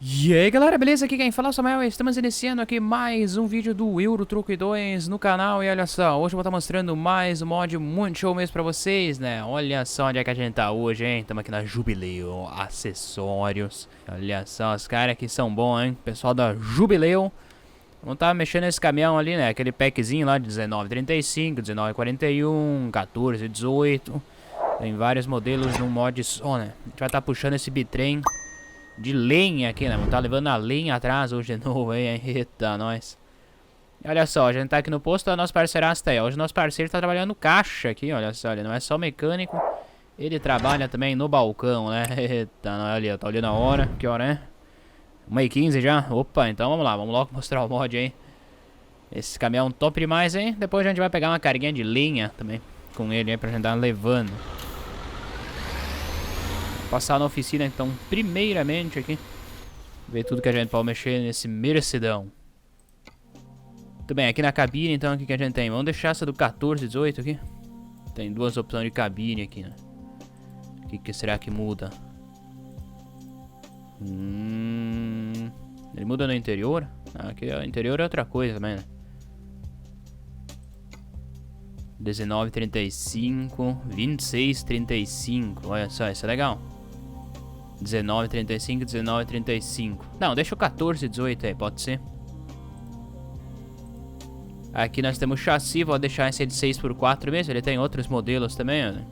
E aí galera, beleza? Aqui quem fala é o Samuel, estamos iniciando aqui mais um vídeo do Euro Truck 2 no canal. E olha só, hoje eu vou estar mostrando mais um mod muito show mesmo pra vocês, né? Olha só onde é que a gente tá hoje, hein? Estamos aqui na Jubileu Acessórios. Olha só, os caras aqui são bons, hein? Pessoal da Jubileu. Vamos estar mexendo nesse caminhão ali, né? Aquele packzinho lá de 19,35, 19,41, 14, 18. Tem vários modelos num mod só, né? A gente vai estar puxando esse bitrem de lenha aqui, né? Vamos tá levando a lenha atrás hoje de novo aí, hein? Eita, nós. E olha só, a gente tá aqui no posto, o nosso parceiraço tá aí. Hoje o nosso parceiro tá trabalhando no caixa aqui, olha só. Ele não é só mecânico, ele trabalha também no balcão, né? Eita, olha, tá olhando a hora. Que hora é? 1h15 já? Opa, então vamos lá, vamos logo mostrar o mod aí. Esse caminhão top demais, hein? Depois a gente vai pegar uma carguinha de lenha também com ele aí pra gente dar levando. Passar na oficina então, primeiramente aqui. Ver tudo que a gente pode mexer nesse merecidão. Muito bem, aqui na cabine então, o que a gente tem? Vamos deixar essa do 14, 18 aqui. Tem duas opções de cabine aqui, né? O que será que muda? Ele muda no interior? Ah, aqui o interior é outra coisa também, né? 19,35, 26,35. Olha só, isso é legal. 19,35, 19,35. Não, deixa o 14, 18 aí, pode ser. Aqui nós temos o chassi, vou deixar esse de 6x4 mesmo. Ele tem outros modelos também, né?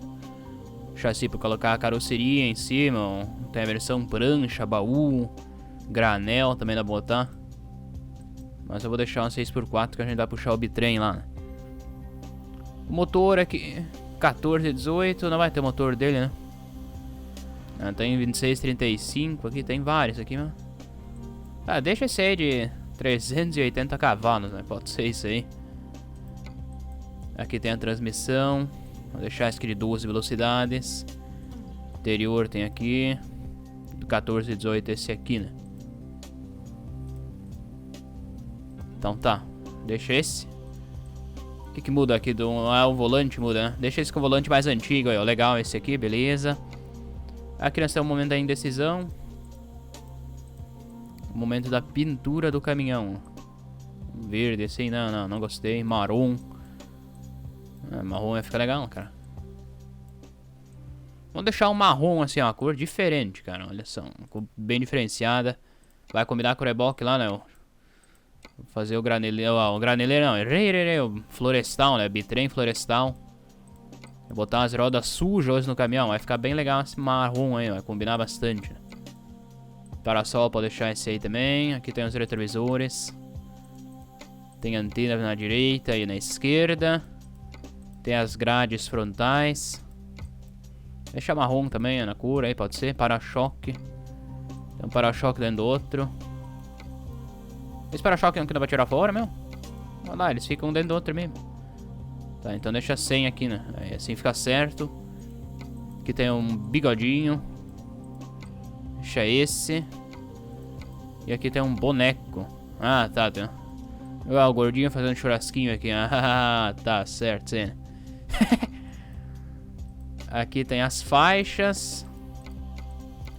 Chassi para colocar a carroceria em cima. Tem a versão prancha, baú, granel também dá pra botar. Mas eu vou deixar um 6x4 que a gente vai puxar o bitrem lá, né? O motor aqui, 14, 18, não vai ter motor dele, né? Ah, tem 26,35 aqui, tem vários aqui, mano. Ah, deixa esse aí de 380 cavalos, né? Pode ser isso aí. Aqui tem a transmissão. Vou deixar esse aqui de 12 velocidades. Interior tem aqui. Do 14 e 18 esse aqui, né? Então tá. Deixa esse. O que muda aqui? Ah, o volante muda, né? Deixa esse com o volante mais antigo aí, ó. Legal esse aqui, beleza. Aqui nós temos um momento da indecisão. O momento da pintura do caminhão. Verde, assim, não gostei. Marrom. Marrom vai ficar legal, cara. Vamos deixar um marrom, assim, uma cor diferente, cara. Olha só, uma cor bem diferenciada. Vai combinar com o reboque lá, né? Vou fazer o graneleiro. O graneleiro não, errei. O florestal, né? Bitrem florestal. Vou botar umas rodas sujas hoje no caminhão. Vai ficar bem legal esse marrom aí, vai combinar bastante. Parasol pode deixar esse aí também. Aqui tem os retrovisores. Tem antena na direita e na esquerda. Tem as grades frontais. Deixa marrom também na cor aí, pode ser. Para-choque. Tem um para-choque dentro do outro. Esse para-choque não dá pra tirar fora, meu? Olha lá, eles ficam dentro do outro mesmo. Tá, então deixa 100 aqui, né? Aí assim fica certo. Aqui tem um bigodinho. Deixa esse. E aqui tem um boneco. Ah, tá. O gordinho fazendo churrasquinho aqui. Ah, tá, certo, sim. Aqui tem as faixas.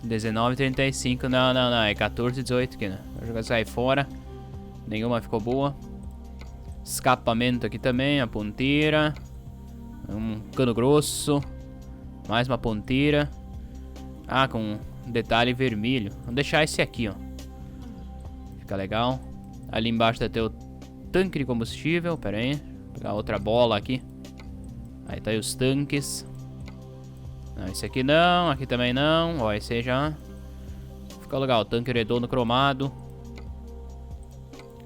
19,35. Não. É 14, 18 aqui, né? Vou jogar isso aí fora. Nenhuma ficou boa. Escapamento aqui também. A ponteira. Um cano grosso. Mais uma ponteira. Ah, com um detalhe vermelho. Vamos deixar esse aqui, ó. Fica legal. Ali embaixo deve ter o tanque de combustível. Pera aí. Vou pegar outra bola aqui. Aí tá aí os tanques. Não, esse aqui não. Aqui também não. Ó, esse aí já. Fica legal. Tanque redondo cromado.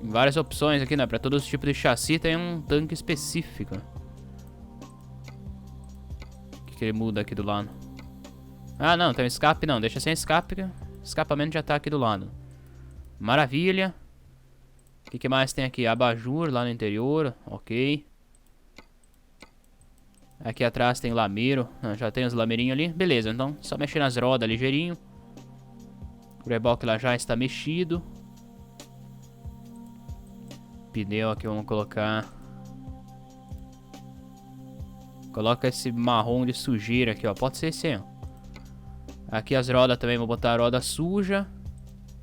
Várias opções aqui, né? Pra todos os tipos de chassi tem um tanque específico. O que ele muda aqui do lado? Ah, não. Tem um escape não. Deixa sem escape. Escapamento já tá aqui do lado. Maravilha. O que mais tem aqui? Abajur lá no interior. Ok. Aqui atrás tem lameiro. Já tem os lameirinhos ali. Beleza, então só mexer nas rodas ligeirinho. O reboque lá já está mexido. Pneu aqui vamos colocar. Coloca esse marrom de sujeira aqui, ó. Pode ser esse aí, ó. Aqui as rodas também, vou botar a roda suja.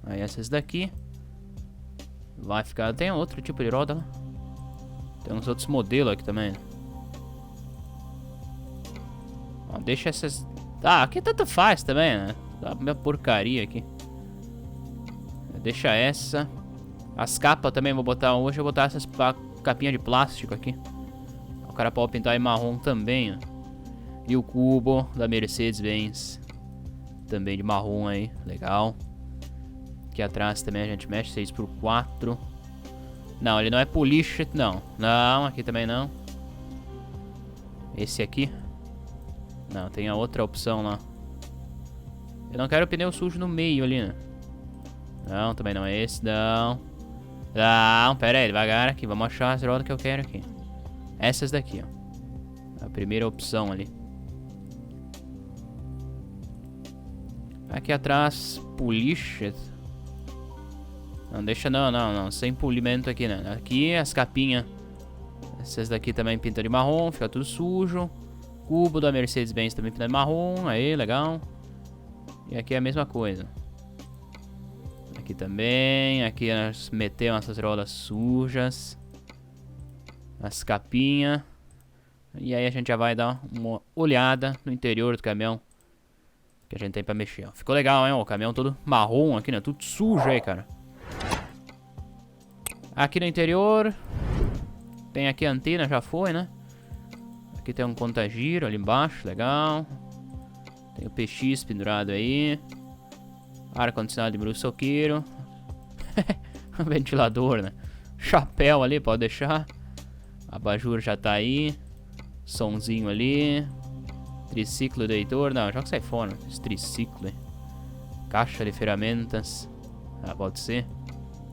Aí essas daqui. Vai ficar... Tem outro tipo de roda lá. Tem uns outros modelos aqui também. Ó, deixa essas... Ah, aqui tanto faz também, né? Dá minha porcaria aqui. Deixa essa. As capas também vou botar hoje. Eu vou botar essas capinhas de plástico aqui. O cara pode pintar em marrom também, ó. E o cubo da Mercedes-Benz. Também de marrom aí. Legal. Aqui atrás também a gente mexe 6x4. Não, ele não é polish, não. Não, aqui também não. Esse aqui. Não, tem a outra opção lá. Eu não quero pneu sujo no meio ali, né? Não, também não é esse, não. Não, pera aí, devagar aqui. Vamos achar as rodas que eu quero aqui. Essas daqui, ó. A primeira opção ali. Aqui atrás, polish. Não, deixa não. Sem polimento aqui, né? Aqui as capinhas. Essas daqui também pintam de marrom, fica tudo sujo. Cubo da Mercedes-Benz também pinta de marrom. Aí, legal. E aqui é a mesma coisa. Aqui também. Aqui nós metemos essas rodas sujas. As capinhas. E aí a gente já vai dar uma olhada no interior do caminhão. Que a gente tem pra mexer, ó. Ficou legal, hein? O caminhão todo marrom aqui, né? Tudo sujo aí, cara. Aqui no interior. Tem aqui a antena, já foi, né? Aqui tem um contagiro ali embaixo, legal. Tem o PX pendurado aí. Ar-condicionado de bruçoqueiro. Ventilador, né? Chapéu ali, pode deixar. Abajur já tá aí. Sonzinho ali. Triciclo do Heitor. Não, joga sai fora. Esse triciclo aí. Caixa de ferramentas. Ah, pode ser.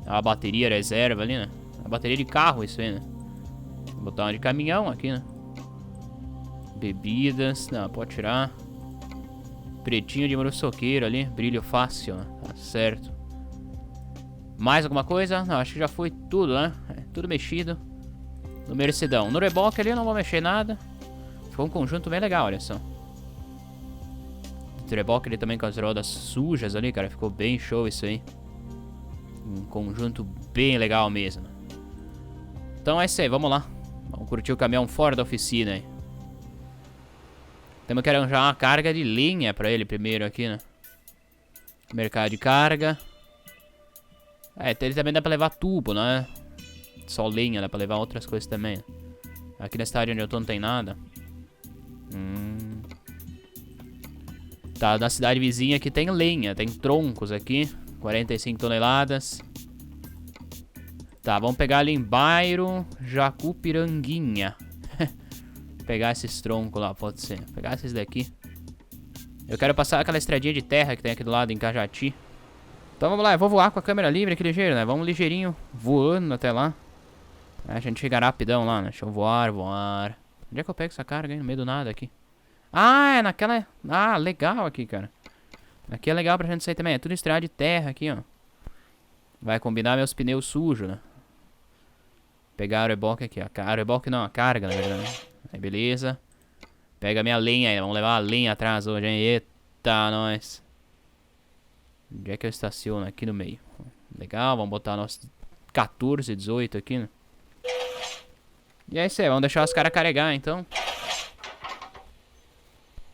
A bateria reserva ali, né? A bateria de carro, isso aí, né? Vou botar uma de caminhão aqui, né? Bebidas. Não, pode tirar. Pretinho de bruçoqueiro ali. Brilho fácil, né? Tá certo. Mais alguma coisa? Não, acho que já foi tudo, né? É, tudo mexido. No Mercedão. No reboque ali eu não vou mexer nada. Ficou um conjunto bem legal, olha só. O reboque ali também com as rodas sujas ali, cara. Ficou bem show isso aí. Um conjunto bem legal mesmo. Então é isso aí, vamos lá. Vamos curtir o caminhão fora da oficina aí. Temos que arranjar uma carga de linha pra ele primeiro aqui, né? Mercado de carga. É, ele também dá pra levar tubo, né? Só lenha, dá pra levar outras coisas também. Aqui na cidade onde eu tô não tem nada. Tá, na cidade vizinha aqui tem lenha, tem troncos aqui. 45 toneladas. Tá, vamos pegar ali em Bairro Jacupiranguinha. Pegar esses troncos lá, pode ser. Pegar esses daqui. Eu quero passar aquela estradinha de terra que tem aqui do lado em Cajati. Então vamos lá, eu vou voar com a câmera livre aqui ligeiro, né? Vamos ligeirinho, voando até lá. Aí a gente chega rapidão lá, né? Deixa eu voar. Onde é que eu pego essa carga aí? No meio do nada aqui. Ah, é naquela... Ah, legal aqui, cara. Aqui é legal pra gente sair também. É tudo estrada de terra aqui, ó. Vai combinar meus pneus sujos, né? Pegar o reboque aqui, ó. O reboque não, a carga, na verdade. Aí, beleza. Pega a minha lenha aí. Vamos levar a lenha atrás hoje, hein? Eita, nós. Onde é que eu estaciono? Aqui no meio. Legal, vamos botar nosso 14, 18 aqui, né? E é isso aí, vamos deixar os caras carregar, então.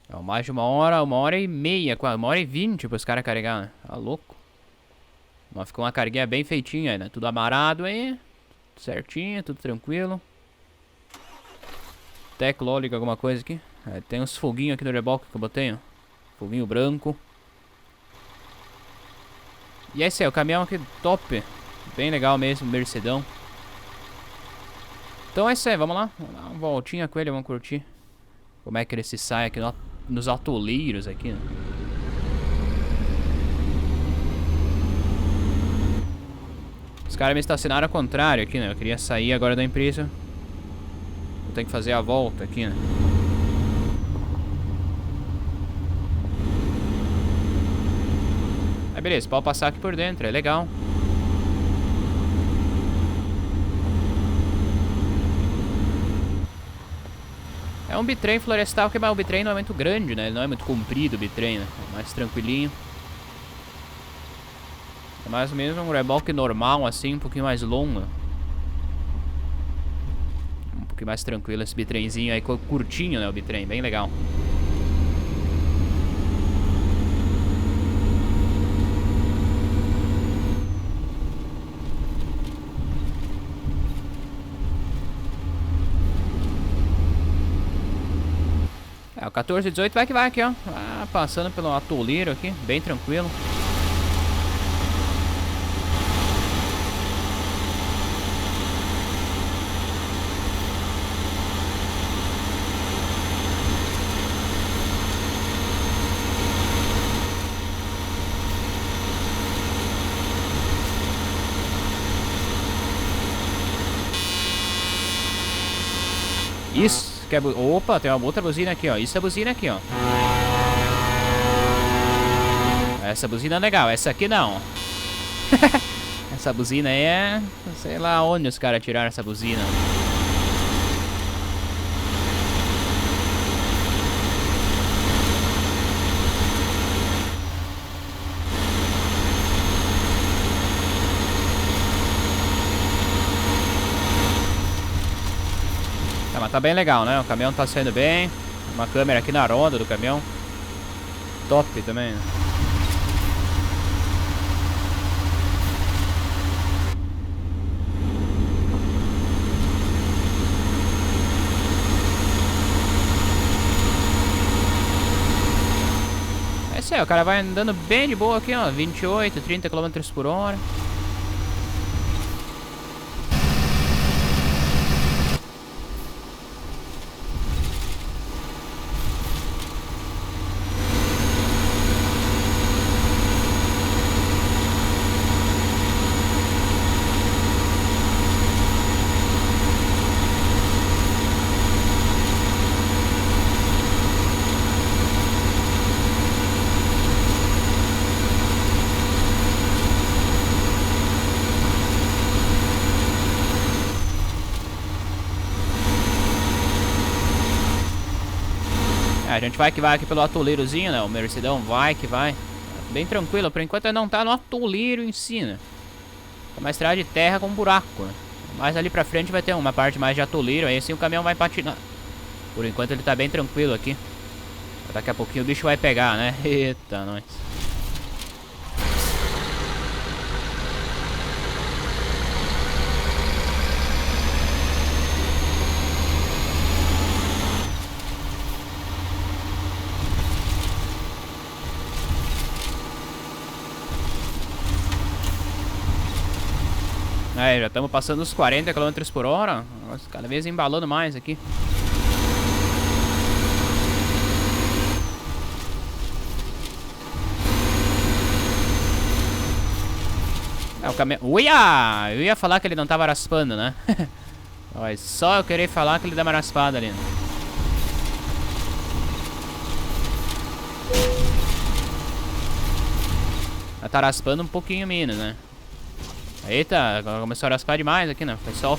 É mais de 1h30, quase 1h20 para os caras carregar, né? Tá louco. Mas ficou uma carguinha bem feitinha aí, né? Tudo amarrado aí. Certinho, tudo tranquilo. Teclólica, alguma coisa aqui. É, tem uns foguinhos aqui no reboque que eu botei, ó. Foguinho branco. E é isso aí, o caminhão aqui top. Bem legal mesmo, Mercedão. Então é isso aí, vamos lá. Vamos dar uma voltinha com ele, vamos curtir. Como é que ele se sai aqui nos atoleiros aqui, né? Os caras me estacionaram ao contrário aqui, né? Eu queria sair agora da empresa. Eu tenho que fazer a volta aqui, né? Aí beleza, pode passar aqui por dentro, é legal. É um bitrem florestal, que o bitrem não é muito grande, né? Ele não é muito comprido o bitrem, né? É mais tranquilinho. Mais ou menos um reboque normal, assim, um pouquinho mais longo. Um pouquinho mais tranquilo esse bitrenzinho aí, curtinho, né, o bitrem, bem legal. É, o 1418 vai que vai aqui, ó. Ah, passando pelo atoleiro aqui, bem tranquilo. Isso, que é opa, tem uma outra buzina aqui, ó. Isso é buzina aqui, ó. Essa buzina é legal, essa aqui não. Essa buzina aí é... sei lá onde os caras tiraram essa buzina. Mas tá bem legal, né? O caminhão tá saindo bem. Uma câmera aqui na roda do caminhão. Top também. É isso aí, o cara vai andando bem de boa aqui, ó. 28, 30 km por hora. A gente vai que vai aqui pelo atoleirozinho, né? O Mercedão vai que vai. Bem tranquilo, por enquanto ele não tá no atoleiro em si, né? Tá uma estrada de terra com buraco, né? Mas ali pra frente vai ter uma parte mais de atoleiro, aí assim o caminhão vai patinar. Por enquanto ele tá bem tranquilo aqui. Daqui a pouquinho o bicho vai pegar, né? Eita, nós. Aí, já estamos passando os 40 km por hora. Nossa, cada vez embalando mais aqui. É o caminhão. Uia! Eu ia falar que ele não tava raspando, né? Olha, só eu querer falar que ele dá uma raspada ali. Ela tá raspando um pouquinho menos, né? Eita, agora começou a raspar demais aqui, né? Foi só...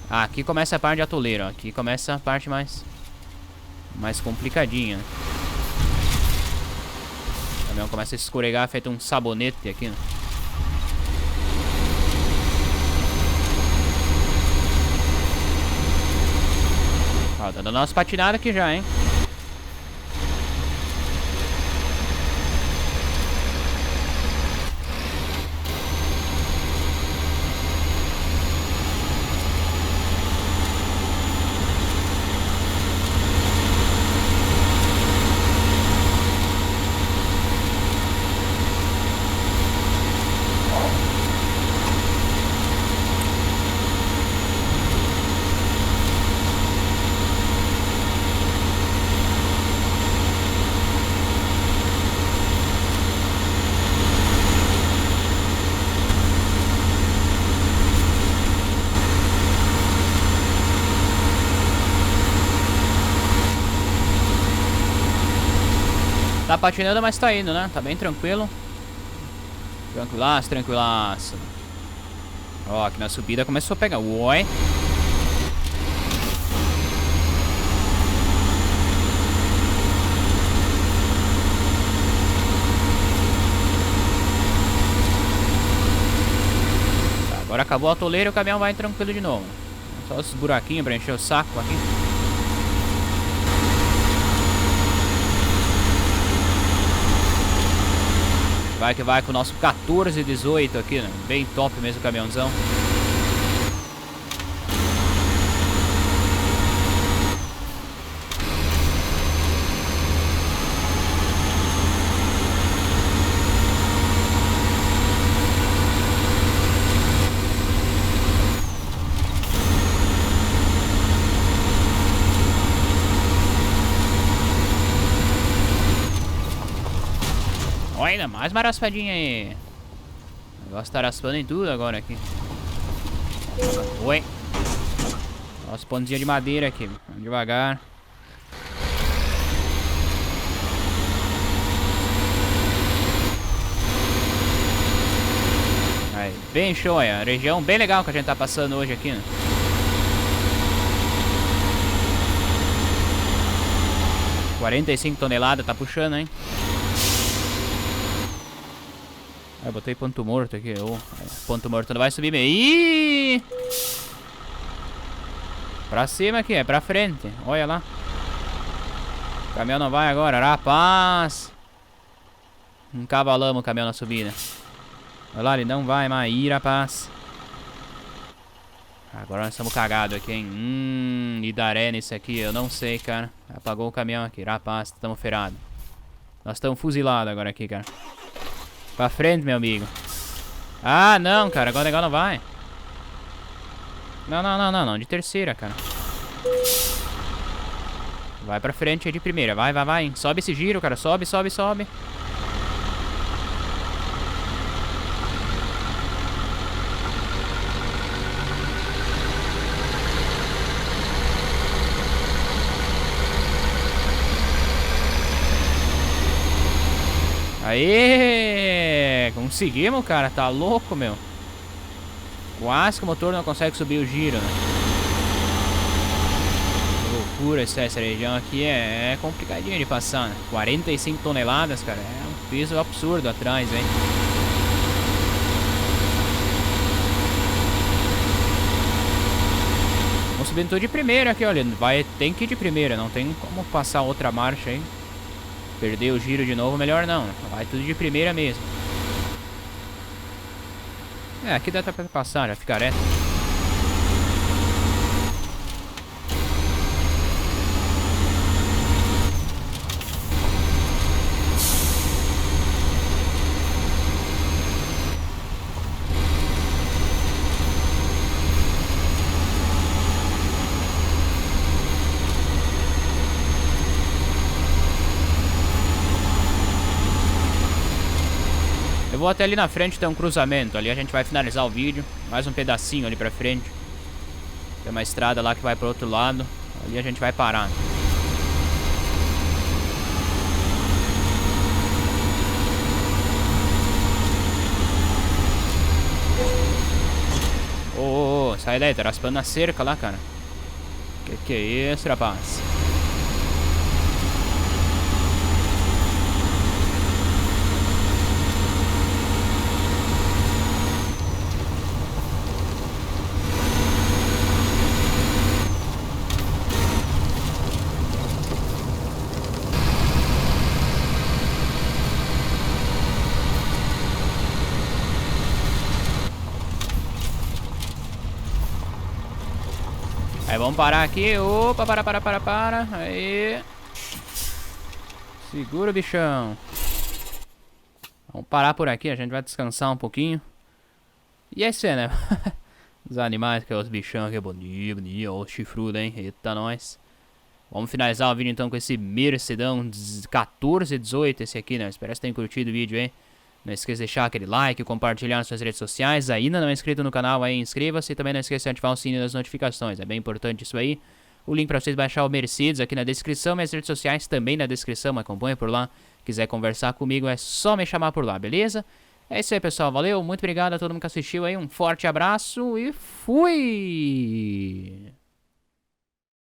Ah, aqui começa a parte de atoleiro, ó. Aqui começa a parte mais complicadinha, né? O caminhão começa a escorregar, feito um sabonete aqui, né? Ó, tá dando umas patinadas aqui já, hein? Tá patinando, mas tá indo, né? Tá bem tranquilo. Tranquilaço, tranquilaço. Ó, aqui na subida começou a pegar. Oi. Agora acabou a atoleira e o caminhão vai tranquilo de novo. Só esses buraquinhos pra encher o saco aqui. Vai que vai com o nosso 1418 aqui, né? Bem top mesmo o caminhãozão. Olha, ainda mais uma raspadinha aí. O negócio tá raspando em tudo agora aqui. Oi. Nossa, pontinha de madeira aqui. Vamos devagar. Aí, bem show aí. A região bem legal que a gente tá passando hoje aqui, né? $45 tá puxando, hein? Eu botei ponto morto aqui. Ponto morto não vai subir mesmo. Ih! Pra cima aqui, é pra frente. Olha lá. O caminhão não vai agora, rapaz. Encavalamos o caminhão na subida. Olha lá, ele não vai mais. Ih, rapaz. Agora nós estamos cagados aqui, hein. Idaré nesse aqui, eu não sei, cara. Apagou o caminhão aqui, rapaz. Estamos ferrados. Nós estamos fuzilados agora aqui, cara. Pra frente, meu amigo. Ah, não, cara. Agora o negócio não vai. Não. De terceira, cara. Vai pra frente aí de primeira. Vai. Sobe esse giro, cara. Sobe. Aê! Conseguimos, cara. Tá louco, meu. Quase que o motor não consegue subir o giro, né? Que loucura essa região aqui. É complicadinho de passar, né? 45 toneladas, cara. É um peso absurdo atrás, hein? Vamos subindo tudo de primeira aqui, olha. Tem que ir de primeira. Não tem como passar outra marcha aí. Perder o giro de novo, melhor não. Vai tudo de primeira mesmo. É, aqui dá pra passar, já fica reto. Eu vou até ali na frente, tem um cruzamento. Ali a gente vai finalizar o vídeo. Mais um pedacinho ali pra frente. Tem uma estrada lá que vai pro outro lado. Ali a gente vai parar. Ô, sai daí, tá raspando a cerca lá, cara. Que é isso, rapaz? Aí vamos parar aqui. Opa, para. Aí. Segura o bichão. Vamos parar por aqui, a gente vai descansar um pouquinho. E é isso aí, né? Os animais, que é os bichão aqui, bonito, ó, o chifrudo, hein? Eita, nós. Vamos finalizar o vídeo então com esse Mercedão 1418, esse aqui, né? Espero que vocês tenham curtido o vídeo, hein? Não esqueça de deixar aquele like, compartilhar nas suas redes sociais. Ainda não é inscrito no canal, aí inscreva-se. E também não esqueça de ativar o sininho das notificações, é bem importante isso aí. O link para vocês baixar o Mercedes aqui na descrição. Minhas redes sociais também na descrição, acompanha por lá. Quiser conversar comigo é só me chamar por lá, beleza? É isso aí, pessoal, valeu, muito obrigado a todo mundo que assistiu aí. Um forte abraço e fui!